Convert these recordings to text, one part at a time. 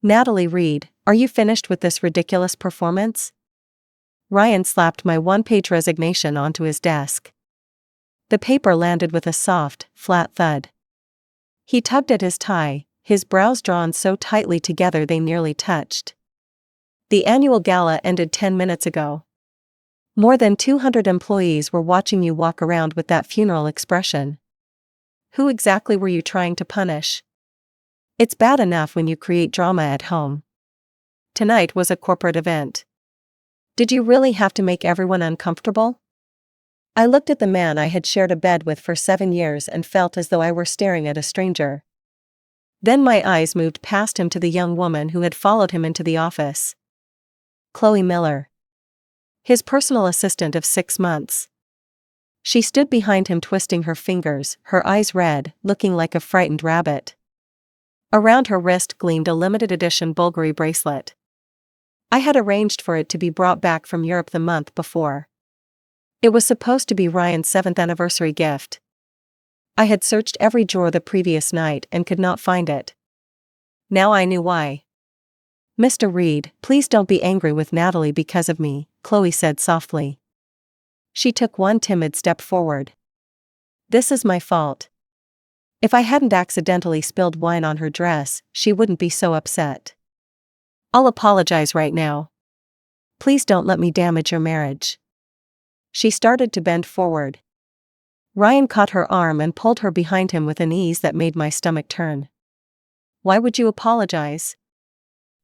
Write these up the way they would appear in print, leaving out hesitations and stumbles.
Natalie Reed, are you finished with this ridiculous performance? Ryan slapped my one-page resignation onto his desk. The paper landed with a soft, flat thud. He tugged at his tie, his brows drawn so tightly together they nearly touched. The annual gala ended 10 minutes ago. More than 200 employees were watching you walk around with that funeral expression. Who exactly were you trying to punish? It's bad enough when you create drama at home. Tonight was a corporate event. Did you really have to make everyone uncomfortable? I looked at the man I had shared a bed with for 7 years and felt as though I were staring at a stranger. Then my eyes moved past him to the young woman who had followed him into the office. Chloe Miller. His personal assistant of 6 months. She stood behind him twisting her fingers, her eyes red, looking like a frightened rabbit. Around her wrist gleamed a limited edition Bulgari bracelet. I had arranged for it to be brought back from Europe the month before. It was supposed to be Ryan's 7th anniversary gift. I had searched every drawer the previous night and could not find it. Now I knew why. Mr. Reed, please don't be angry with Natalie because of me, Chloe said softly. She took one timid step forward. This is my fault. If I hadn't accidentally spilled wine on her dress, she wouldn't be so upset. I'll apologize right now. Please don't let me damage your marriage. She started to bend forward. Ryan caught her arm and pulled her behind him with an ease that made my stomach turn. Why would you apologize?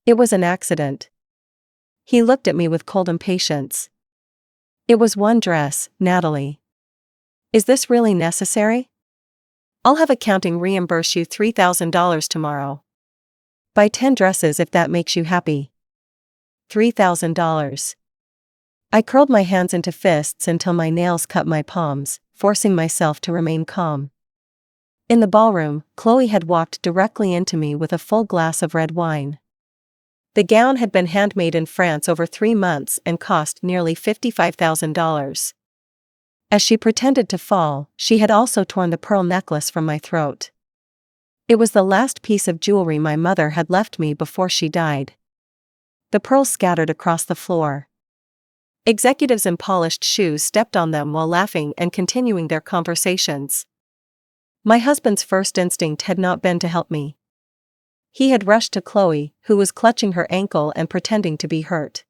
It was an accident. He looked at me with cold impatience. It was one dress, Natalie. Is this really necessary? I'll have accounting reimburse you $3,000 tomorrow. Buy 10 dresses if that makes you happy. $3,000. I curled my hands into fists until my nails cut my palms, forcing myself to remain calm. In the ballroom, Chloe had walked directly into me with a full glass of red wine. The gown had been handmade in France over 3 months and cost nearly $55,000. As she pretended to fall, she had also torn the pearl necklace from my throat. It was the last piece of jewelry my mother had left me before she died. The pearls scattered across the floor. Executives in polished shoes stepped on them while laughing and continuing their conversations. My husband's first instinct had not been to help me. He had rushed to Chloe, who was clutching her ankle and pretending to be hurt.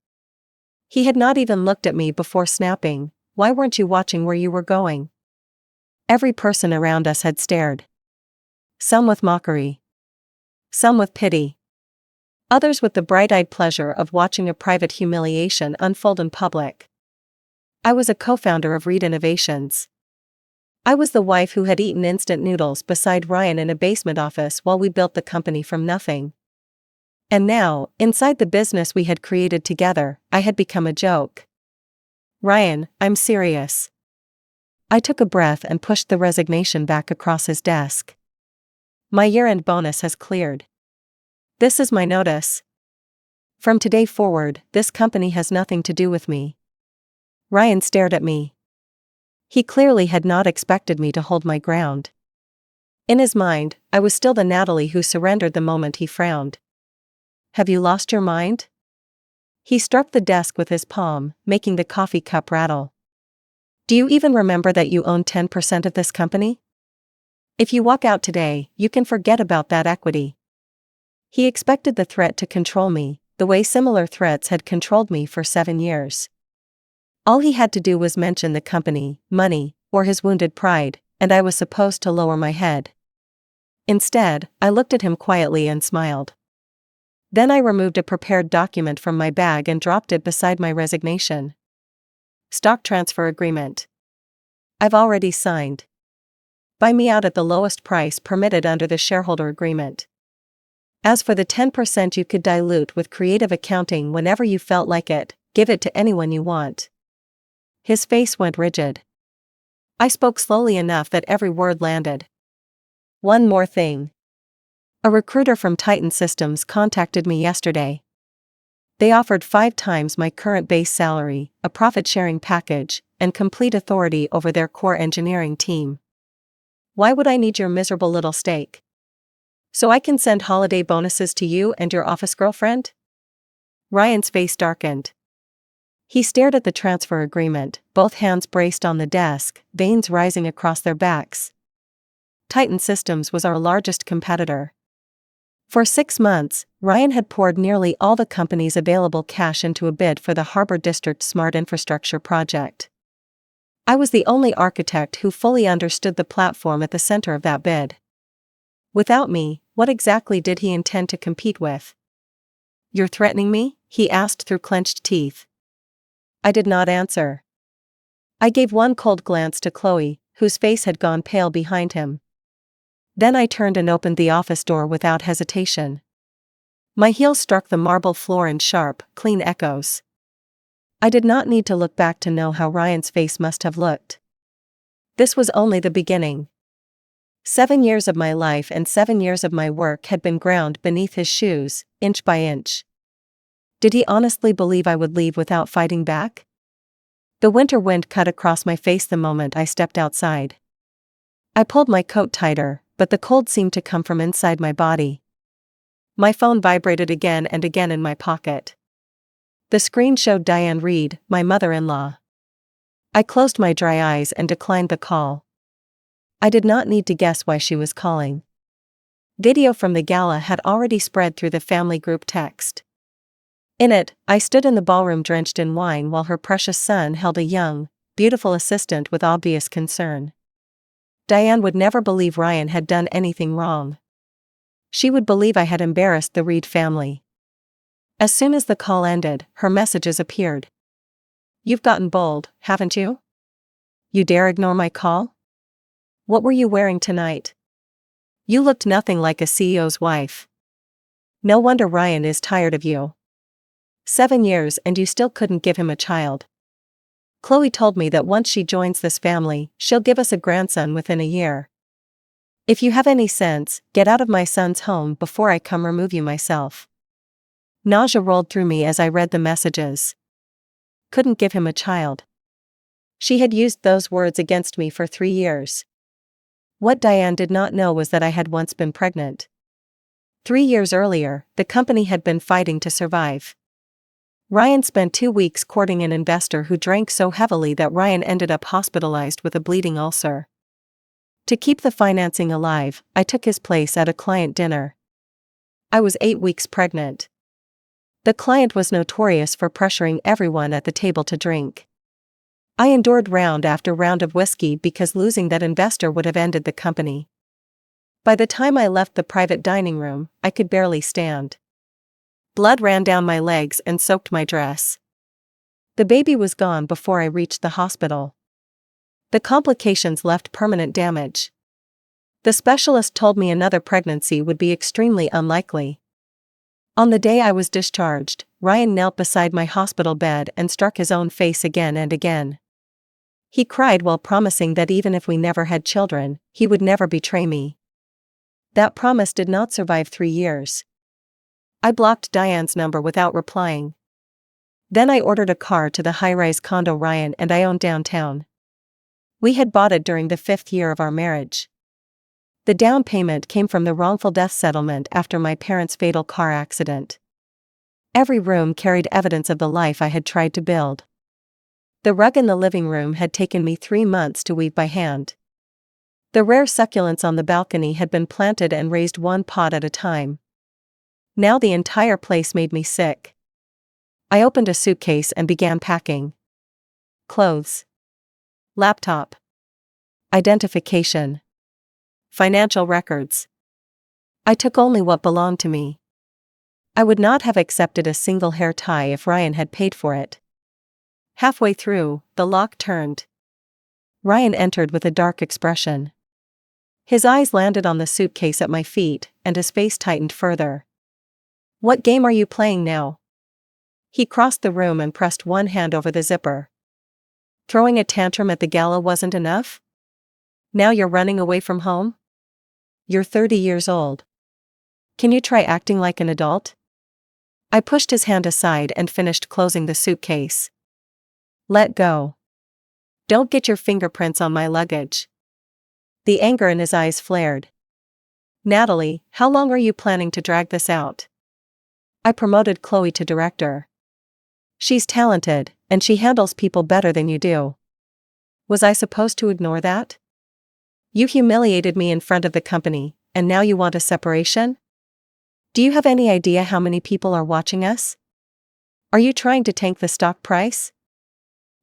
He had not even looked at me before snapping, "Why weren't you watching where you were going?" Every person around us had stared. Some with mockery. Some with pity. Others with the bright-eyed pleasure of watching a private humiliation unfold in public. I was a co-founder of Reed Innovations. I was the wife who had eaten instant noodles beside Ryan in a basement office while we built the company from nothing. And now, inside the business we had created together, I had become a joke. Ryan, I'm serious. I took a breath and pushed the resignation back across his desk. My year-end bonus has cleared. This is my notice. From today forward, this company has nothing to do with me. Ryan stared at me. He clearly had not expected me to hold my ground. In his mind, I was still the Natalie who surrendered the moment he frowned. Have you lost your mind? He struck the desk with his palm, making the coffee cup rattle. Do you even remember that you own 10% of this company? If you walk out today, you can forget about that equity. He expected the threat to control me, the way similar threats had controlled me for 7 years. All he had to do was mention the company, money, or his wounded pride, and I was supposed to lower my head. Instead, I looked at him quietly and smiled. Then I removed a prepared document from my bag and dropped it beside my resignation. Stock transfer agreement. I've already signed. Buy me out at the lowest price permitted under the shareholder agreement. As for the 10% you could dilute with creative accounting whenever you felt like it, give it to anyone you want. His face went rigid. I spoke slowly enough that every word landed. One more thing. A recruiter from Titan Systems contacted me yesterday. They offered 5 times my current base salary, a profit-sharing package, and complete authority over their core engineering team. Why would I need your miserable little stake? So I can send holiday bonuses to you and your office girlfriend? Ryan's face darkened. He stared at the transfer agreement, both hands braced on the desk, veins rising across their backs. Titan Systems was our largest competitor. For 6 months, Ryan had poured nearly all the company's available cash into a bid for the Harbor District Smart Infrastructure project. I was the only architect who fully understood the platform at the center of that bid. Without me, what exactly did he intend to compete with? "You're threatening me?" he asked through clenched teeth. I did not answer. I gave one cold glance to Chloe, whose face had gone pale behind him. Then I turned and opened the office door without hesitation. My heels struck the marble floor in sharp, clean echoes. I did not need to look back to know how Ryan's face must have looked. This was only the beginning. 7 years of my life and 7 years of my work had been ground beneath his shoes, inch by inch. Did he honestly believe I would leave without fighting back? The winter wind cut across my face the moment I stepped outside. I pulled my coat tighter, but the cold seemed to come from inside my body. My phone vibrated again and again in my pocket. The screen showed Diane Reed, my mother-in-law. I closed my dry eyes and declined the call. I did not need to guess why she was calling. Video from the gala had already spread through the family group text. In it, I stood in the ballroom drenched in wine while her precious son held a young, beautiful assistant with obvious concern. Diane would never believe Ryan had done anything wrong. She would believe I had embarrassed the Reed family. As soon as the call ended, her messages appeared. "You've gotten bold, haven't you? You dare ignore my call? What were you wearing tonight? You looked nothing like a CEO's wife. No wonder Ryan is tired of you. 7 years and you still couldn't give him a child. Chloe told me that once she joins this family, she'll give us a grandson within a year. If you have any sense, get out of my son's home before I come remove you myself." Nausea rolled through me as I read the messages. Couldn't give him a child. She had used those words against me for 3 years. What Diane did not know was that I had once been pregnant. 3 years earlier, the company had been fighting to survive. Ryan spent 2 weeks courting an investor who drank so heavily that Ryan ended up hospitalized with a bleeding ulcer. To keep the financing alive, I took his place at a client dinner. I was 8 weeks pregnant. The client was notorious for pressuring everyone at the table to drink. I endured round after round of whiskey because losing that investor would have ended the company. By the time I left the private dining room, I could barely stand. Blood ran down my legs and soaked my dress. The baby was gone before I reached the hospital. The complications left permanent damage. The specialist told me another pregnancy would be extremely unlikely. On the day I was discharged, Ryan knelt beside my hospital bed and struck his own face again and again. He cried while promising that even if we never had children, he would never betray me. That promise did not survive 3 years. I blocked Diane's number without replying. Then I ordered a car to the high-rise condo Ryan and I owned downtown. We had bought it during the 5th year of our marriage. The down payment came from the wrongful death settlement after my parents' fatal car accident. Every room carried evidence of the life I had tried to build. The rug in the living room had taken me 3 months to weave by hand. The rare succulents on the balcony had been planted and raised one pot at a time. Now the entire place made me sick. I opened a suitcase and began packing. Clothes. Laptop. Identification. Financial records. I took only what belonged to me. I would not have accepted a single hair tie if Ryan had paid for it. Halfway through, the lock turned. Ryan entered with a dark expression. His eyes landed on the suitcase at my feet, and his face tightened further. "What game are you playing now?" He crossed the room and pressed one hand over the zipper. "Throwing a tantrum at the gala wasn't enough? Now you're running away from home? You're 30 years old. Can you try acting like an adult?" I pushed his hand aside and finished closing the suitcase. "Let go. Don't get your fingerprints on my luggage." The anger in his eyes flared. Natalie, how long are you planning to drag this out? I promoted Chloe to director. She's talented, and she handles people better than you do. Was I supposed to ignore that? You humiliated me in front of the company, and now you want a separation? Do you have any idea how many people are watching us? Are you trying to tank the stock price?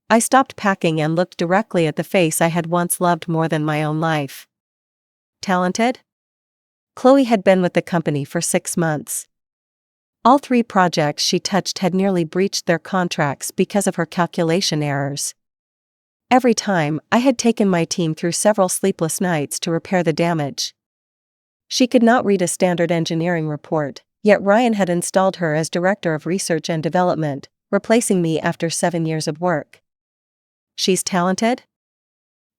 I stopped packing and looked directly at the face I had once loved more than my own life. Talented? Chloe had been with the company for 6 months. All 3 projects she touched had nearly breached their contracts because of her calculation errors. Every time, I had taken my team through several sleepless nights to repair the damage. She could not read a standard engineering report, yet Ryan had installed her as Director of Research and Development, replacing me after 7 years of work. She's talented?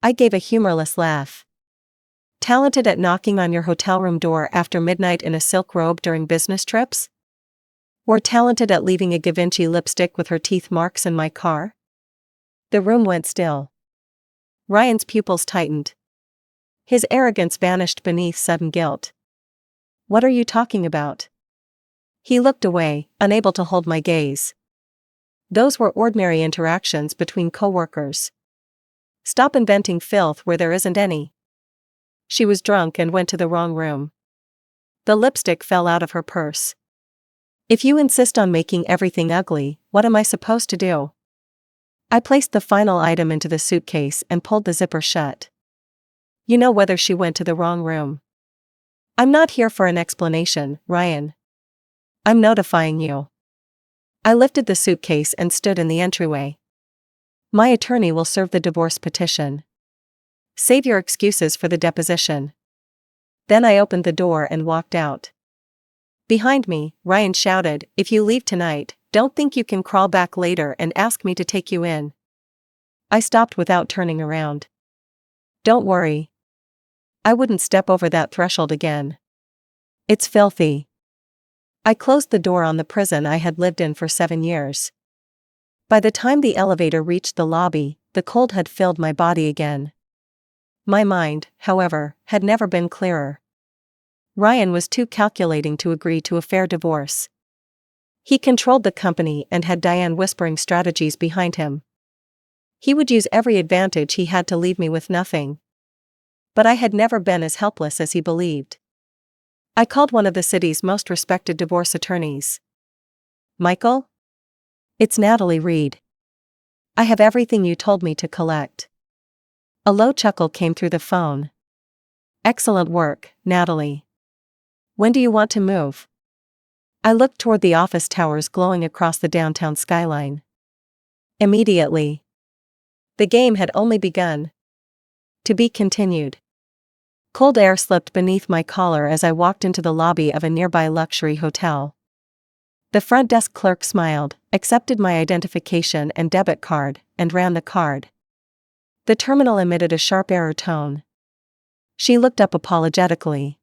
I gave a humorless laugh. Talented at knocking on your hotel room door after midnight in a silk robe during business trips? Or talented at leaving a Givenchy lipstick with her teeth marks in my car? The room went still. Ryan's pupils tightened. His arrogance vanished beneath sudden guilt. What are you talking about? He looked away, unable to hold my gaze. Those were ordinary interactions between coworkers. Stop inventing filth where there isn't any. She was drunk and went to the wrong room. The lipstick fell out of her purse. If you insist on making everything ugly, what am I supposed to do? I placed the final item into the suitcase and pulled the zipper shut. You know whether she went to the wrong room. I'm not here for an explanation, Ryan. I'm notifying you. I lifted the suitcase and stood in the entryway. My attorney will serve the divorce petition. Save your excuses for the deposition. Then I opened the door and walked out. Behind me, Ryan shouted, if you leave tonight, don't think you can crawl back later and ask me to take you in. I stopped without turning around. Don't worry. I wouldn't step over that threshold again. It's filthy. I closed the door on the prison I had lived in for 7 years. By the time the elevator reached the lobby, the cold had filled my body again. My mind, however, had never been clearer. Ryan was too calculating to agree to a fair divorce. He controlled the company and had Diane whispering strategies behind him. He would use every advantage he had to leave me with nothing. But I had never been as helpless as he believed. I called one of the city's most respected divorce attorneys. Michael? It's Natalie Reed. I have everything you told me to collect. A low chuckle came through the phone. Excellent work, Natalie. When do you want to move? I looked toward the office towers glowing across the downtown skyline. Immediately. The game had only begun. To be continued. Cold air slipped beneath my collar as I walked into the lobby of a nearby luxury hotel. The front desk clerk smiled, accepted my identification and debit card, and ran the card. The terminal emitted a sharp error tone. She looked up apologetically.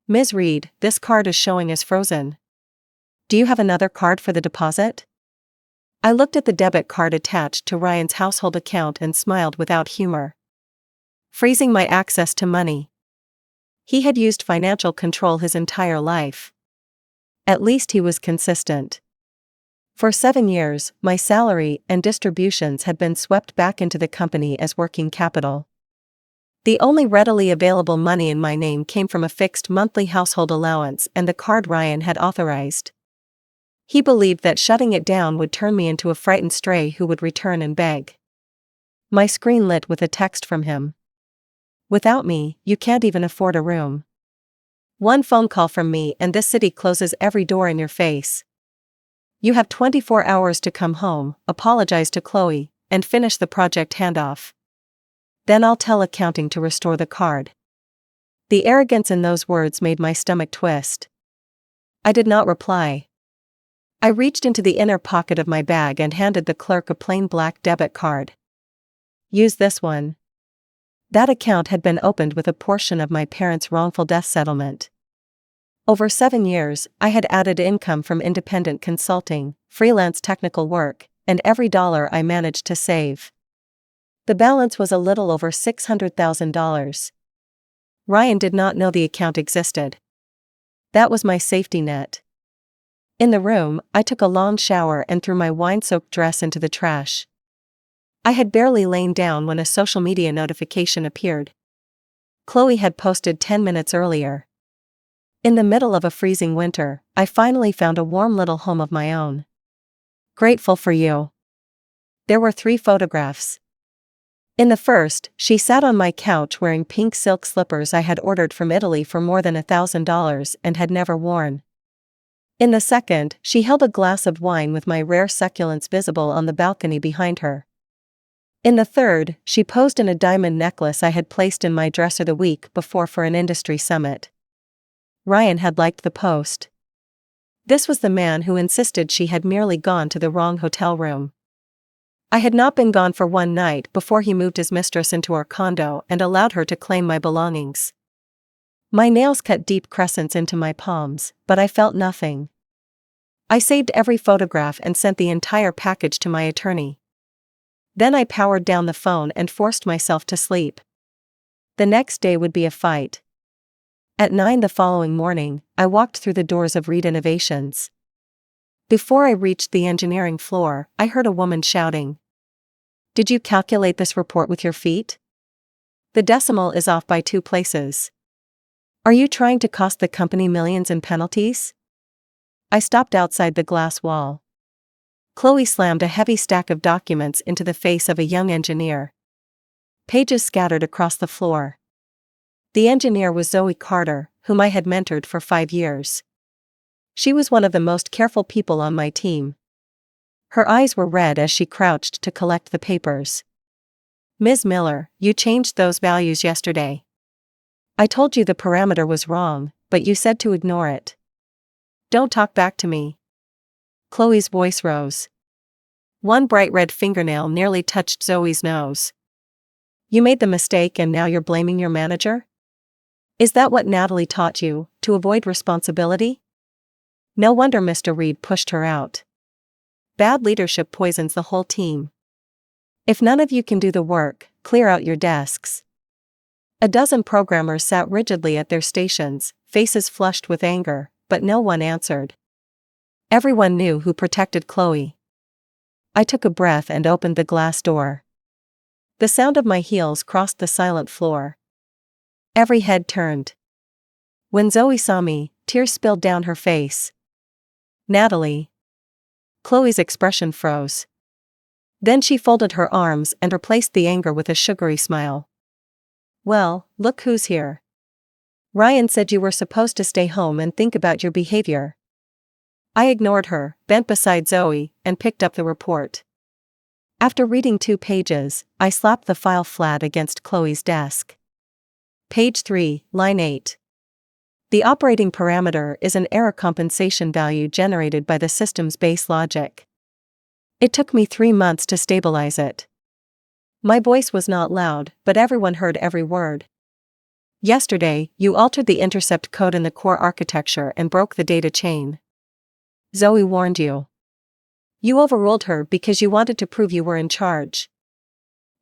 Ms. Reed, this card is showing as frozen. Do you have another card for the deposit? I looked at the debit card attached to Ryan's household account and smiled without humor. Freezing my access to money. He had used financial control his entire life. At least he was consistent. For 7 years, my salary and distributions had been swept back into the company as working capital. The only readily available money in my name came from a fixed monthly household allowance and the card Ryan had authorized. He believed that shutting it down would turn me into a frightened stray who would return and beg. My screen lit with a text from him. Without me, you can't even afford a room. One phone call from me and this city closes every door in your face. You have 24 hours to come home, apologize to Chloe, and finish the project handoff. Then I'll tell accounting to restore the card. The arrogance in those words made my stomach twist. I did not reply. I reached into the inner pocket of my bag and handed the clerk a plain black debit card. Use this one. That account had been opened with a portion of my parents' wrongful death settlement. Over 7 years, I had added income from independent consulting, freelance technical work, and every dollar I managed to save. The balance was a little over $600,000. Ryan did not know the account existed. That was my safety net. In the room, I took a long shower and threw my wine-soaked dress into the trash. I had barely lain down when a social media notification appeared. Chloe had posted 10 minutes earlier. In the middle of a freezing winter, I finally found a warm little home of my own. Grateful for you. There were 3 photographs. In the first, she sat on my couch wearing pink silk slippers I had ordered from Italy for more than $1,000 and had never worn. In the second, she held a glass of wine with my rare succulents visible on the balcony behind her. In the third, she posed in a diamond necklace I had placed in my dresser the week before for an industry summit. Ryan had liked the post. This was the man who insisted she had merely gone to the wrong hotel room. I had not been gone for one night before he moved his mistress into our condo and allowed her to claim my belongings. My nails cut deep crescents into my palms, but I felt nothing. I saved every photograph and sent the entire package to my attorney. Then I powered down the phone and forced myself to sleep. The next day would be a fight. At 9 the following morning, I walked through the doors of Reed Innovations. Before I reached the engineering floor, I heard a woman shouting. "Did you calculate this report with your feet? The decimal is off by 2 places. Are you trying to cost the company millions in penalties?" I stopped outside the glass wall. Chloe slammed a heavy stack of documents into the face of a young engineer. Pages scattered across the floor. The engineer was Zoe Carter, whom I had mentored for 5 years. She was one of the most careful people on my team. Her eyes were red as she crouched to collect the papers. "Ms. Miller, you changed those values yesterday. I told you the parameter was wrong, but you said to ignore it. Don't talk back to me." Chloe's voice rose. One bright red fingernail nearly touched Zoe's nose. "You made the mistake and now you're blaming your manager? Is that what Natalie taught you, to avoid responsibility?" No wonder Mr. Reed pushed her out. Bad leadership poisons the whole team. If none of you can do the work, clear out your desks. A dozen programmers sat rigidly at their stations, faces flushed with anger, but no one answered. Everyone knew who protected Chloe. I took a breath and opened the glass door. The sound of my heels crossed the silent floor. Every head turned. When Zoe saw me, tears spilled down her face. "Natalie." Chloe's expression froze. Then she folded her arms and replaced the anger with a sugary smile. "Well, look who's here. Ryan said you were supposed to stay home and think about your behavior." I ignored her, bent beside Zoe, and picked up the report. After reading 2 pages, I slapped the file flat against Chloe's desk. Page 3, line 8. The operating parameter is an error compensation value generated by the system's base logic. It took me 3 months to stabilize it. My voice was not loud, but everyone heard every word. "Yesterday, you altered the intercept code in the core architecture and broke the data chain. Zoe warned you. You overruled her because you wanted to prove you were in charge.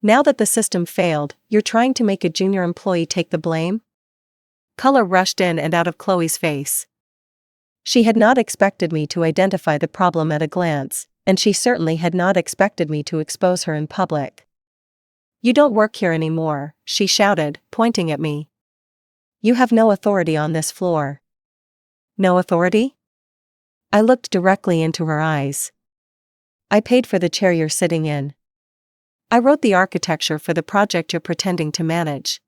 Now that the system failed, you're trying to make a junior employee take the blame?" Color rushed in and out of Chloe's face. She had not expected me to identify the problem at a glance, and she certainly had not expected me to expose her in public. "You don't work here anymore," she shouted, pointing at me. "You have no authority on this floor." "No authority?" I looked directly into her eyes. "I paid for the chair you're sitting in. I wrote the architecture for the project you're pretending to manage.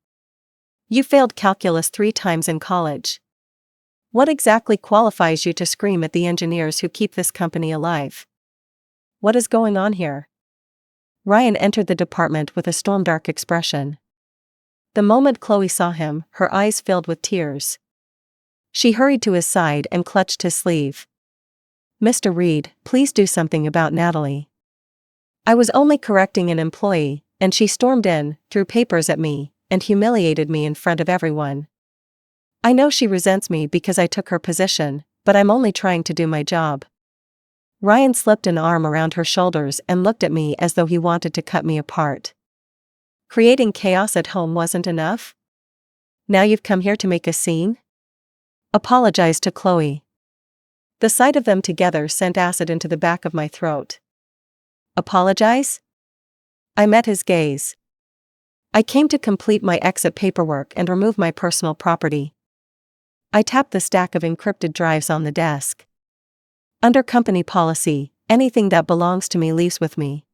You failed calculus 3 times in college. What exactly qualifies you to scream at the engineers who keep this company alive? What is going on here?" Ryan entered the department with a storm-dark expression. The moment Chloe saw him, her eyes filled with tears. She hurried to his side and clutched his sleeve. "Mr. Reed, please do something about Natalie." I was only correcting an employee, and she stormed in, threw papers at me, and humiliated me in front of everyone. I know she resents me because I took her position, but I'm only trying to do my job. Ryan slipped an arm around her shoulders and looked at me as though he wanted to cut me apart. Creating chaos at home wasn't enough? Now you've come here to make a scene? Apologize to Chloe. The sight of them together sent acid into the back of my throat. Apologize? I met his gaze. I came to complete my exit paperwork and remove my personal property. I tapped the stack of encrypted drives on the desk. Under company policy, anything that belongs to me leaves with me.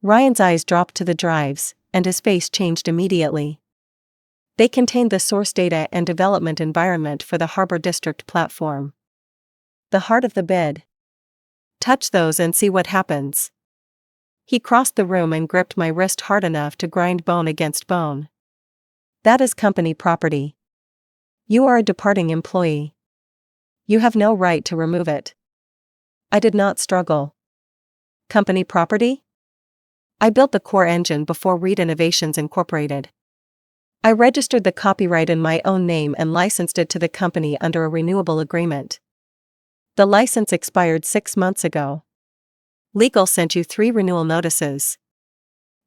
Ryan's eyes dropped to the drives, and his face changed immediately. They contained the source data and development environment for the Harbor District platform. The heart of the bid. Touch those and see what happens. He crossed the room and gripped my wrist hard enough to grind bone against bone. That is company property. You are a departing employee. You have no right to remove it. I did not struggle. Company property? I built the core engine before Reed Innovations Incorporated. I registered the copyright in my own name and licensed it to the company under a renewable agreement. The license expired 6 months ago. Legal sent you 3 renewal notices.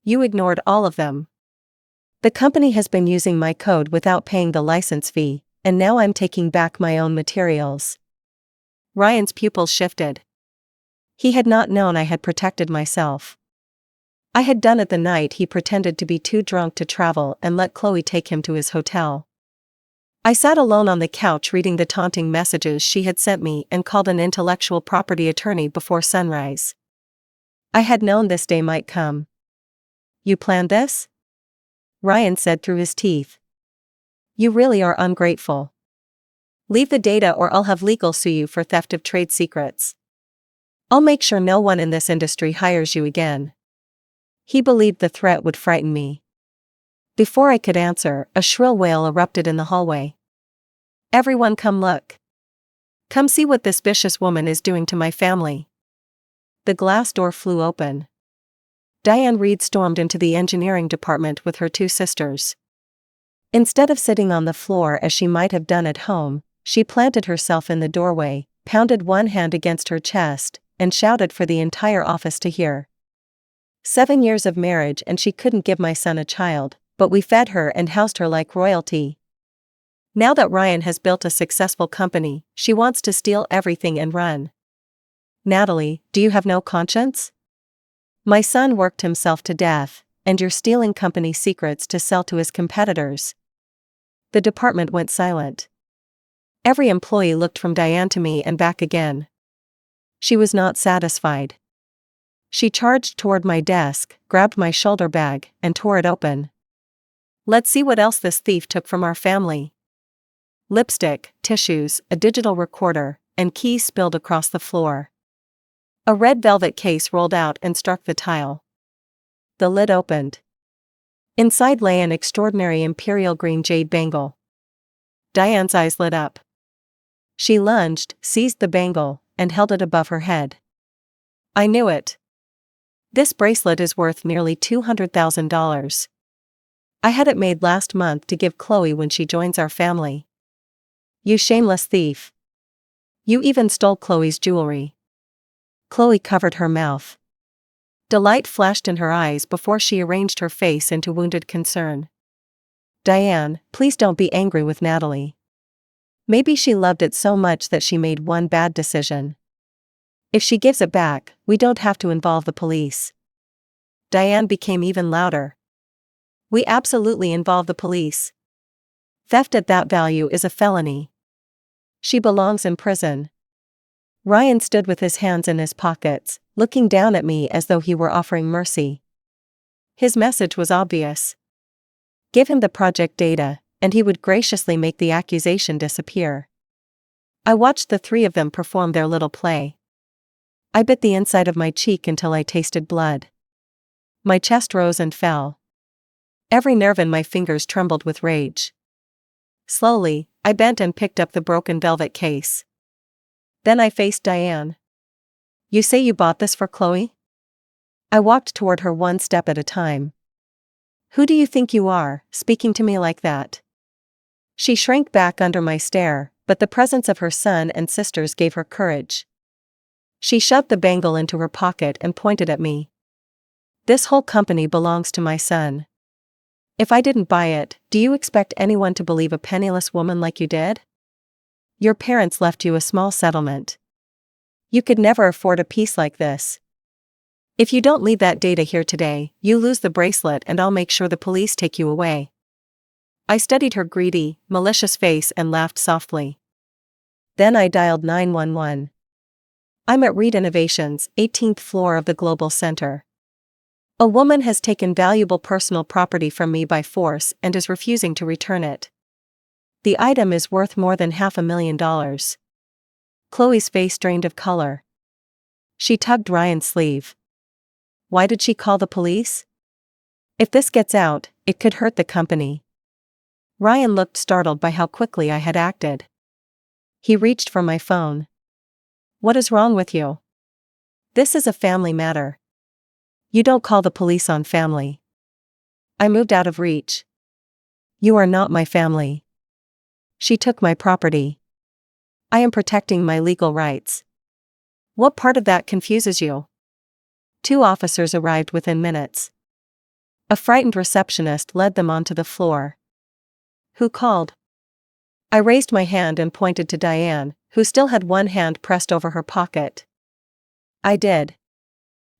You ignored all of them. The company has been using my code without paying the license fee, and now I'm taking back my own materials. Ryan's pupils shifted. He had not known I had protected myself. I had done it the night he pretended to be too drunk to travel and let Chloe take him to his hotel. I sat alone on the couch reading the taunting messages she had sent me and called an intellectual property attorney before sunrise. I had known this day might come. You planned this? Ryan said through his teeth. You really are ungrateful. Leave the data or I'll have legal sue you for theft of trade secrets. I'll make sure no one in this industry hires you again. He believed the threat would frighten me. Before I could answer, a shrill wail erupted in the hallway. Everyone come look. Come see what this vicious woman is doing to my family. The glass door flew open. Diane Reed stormed into the engineering department with her 2 sisters. Instead of sitting on the floor as she might have done at home, she planted herself in the doorway, pounded one hand against her chest, and shouted for the entire office to hear. 7 years of marriage and she couldn't give my son a child, but we fed her and housed her like royalty. Now that Ryan has built a successful company, she wants to steal everything and run. Natalie, do you have no conscience? My son worked himself to death, and you're stealing company secrets to sell to his competitors. The department went silent. Every employee looked from Diane to me and back again. She was not satisfied. She charged toward my desk, grabbed my shoulder bag, and tore it open. Let's see what else this thief took from our family. Lipstick, tissues, a digital recorder, and keys spilled across the floor. A red velvet case rolled out and struck the tile. The lid opened. Inside lay an extraordinary imperial green jade bangle. Diane's eyes lit up. She lunged, seized the bangle, and held it above her head. I knew it. This bracelet is worth nearly $200,000. I had it made last month to give Chloe when she joins our family. You shameless thief. You even stole Chloe's jewelry. Chloe covered her mouth. Delight flashed in her eyes before she arranged her face into wounded concern. Diane, please don't be angry with Natalie. Maybe she loved it so much that she made one bad decision. If she gives it back, we don't have to involve the police. Diane became even louder. We absolutely involve the police. Theft at that value is a felony. She belongs in prison. Ryan stood with his hands in his pockets, looking down at me as though he were offering mercy. His message was obvious. Give him the project data, and he would graciously make the accusation disappear. I watched the 3 of them perform their little play. I bit the inside of my cheek until I tasted blood. My chest rose and fell. Every nerve in my fingers trembled with rage. Slowly, I bent and picked up the broken velvet case. Then I faced Diane. You say you bought this for Chloe? I walked toward her one step at a time. Who do you think you are, speaking to me like that? She shrank back under my stare, but the presence of her son and sisters gave her courage. She shoved the bangle into her pocket and pointed at me. This whole company belongs to my son. If I didn't buy it, do you expect anyone to believe a penniless woman like you did? Your parents left you a small settlement. You could never afford a piece like this. If you don't leave that data here today, you lose the bracelet and I'll make sure the police take you away. I studied her greedy, malicious face and laughed softly. Then I dialed 911. I'm at Reed Innovations, 18th floor of the Global Center. A woman has taken valuable personal property from me by force and is refusing to return it. The item is worth more than $500,000. Chloe's face drained of color. She tugged Ryan's sleeve. Why did she call the police? If this gets out, it could hurt the company. Ryan looked startled by how quickly I had acted. He reached for my phone. What is wrong with you? This is a family matter. You don't call the police on family. I moved out of reach. You are not my family. She took my property. I am protecting my legal rights. What part of that confuses you? 2 officers arrived within minutes. A frightened receptionist led them onto the floor. Who called? I raised my hand and pointed to Diane, who still had one hand pressed over her pocket. I did.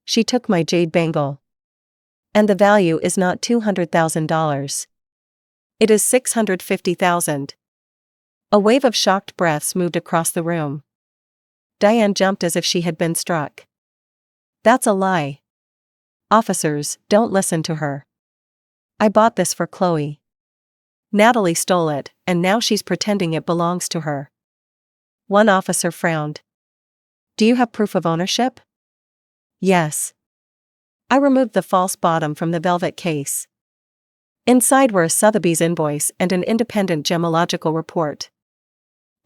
She took my jade bangle. And the value is not $200,000. It is $650,000. A wave of shocked breaths moved across the room. Diane jumped as if she had been struck. That's a lie. Officers, don't listen to her. I bought this for Chloe. Natalie stole it, and now she's pretending it belongs to her. One officer frowned. Do you have proof of ownership? Yes. I removed the false bottom from the velvet case. Inside were a Sotheby's invoice and an independent gemological report.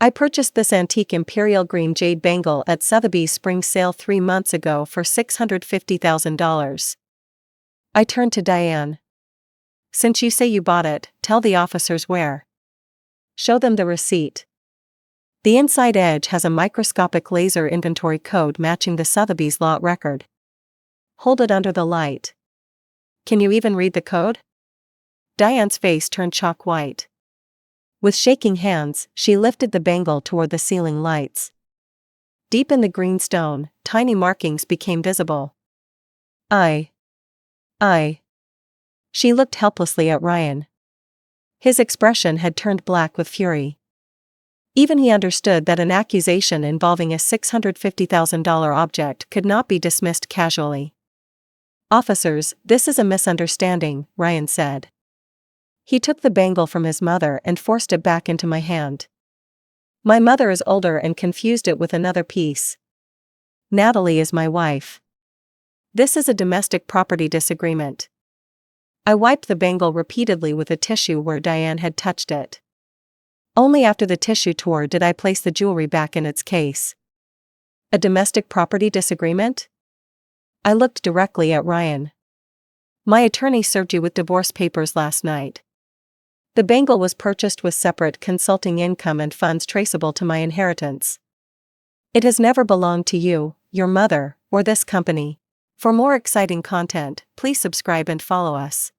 I purchased this antique imperial green jade bangle at Sotheby's spring sale 3 months ago for $650,000. I turned to Diane. Since you say you bought it, tell the officers where. Show them the receipt. The inside edge has a microscopic laser inventory code matching the Sotheby's lot record. Hold it under the light. Can you even read the code? Diane's face turned chalk white. With shaking hands, she lifted the bangle toward the ceiling lights. Deep in the green stone, tiny markings became visible. I. She looked helplessly at Ryan. His expression had turned black with fury. Even he understood that an accusation involving a $650,000 object could not be dismissed casually. Officers, this is a misunderstanding, Ryan said. He took the bangle from his mother and forced it back into my hand. My mother is older and confused it with another piece. Natalie is my wife. This is a domestic property disagreement. I wiped the bangle repeatedly with a tissue where Diane had touched it. Only after the tissue tore did I place the jewelry back in its case. A domestic property disagreement? I looked directly at Ryan. My attorney served you with divorce papers last night. The bangle was purchased with separate consulting income and funds traceable to my inheritance. It has never belonged to you, your mother, or this company. For more exciting content, please subscribe and follow us.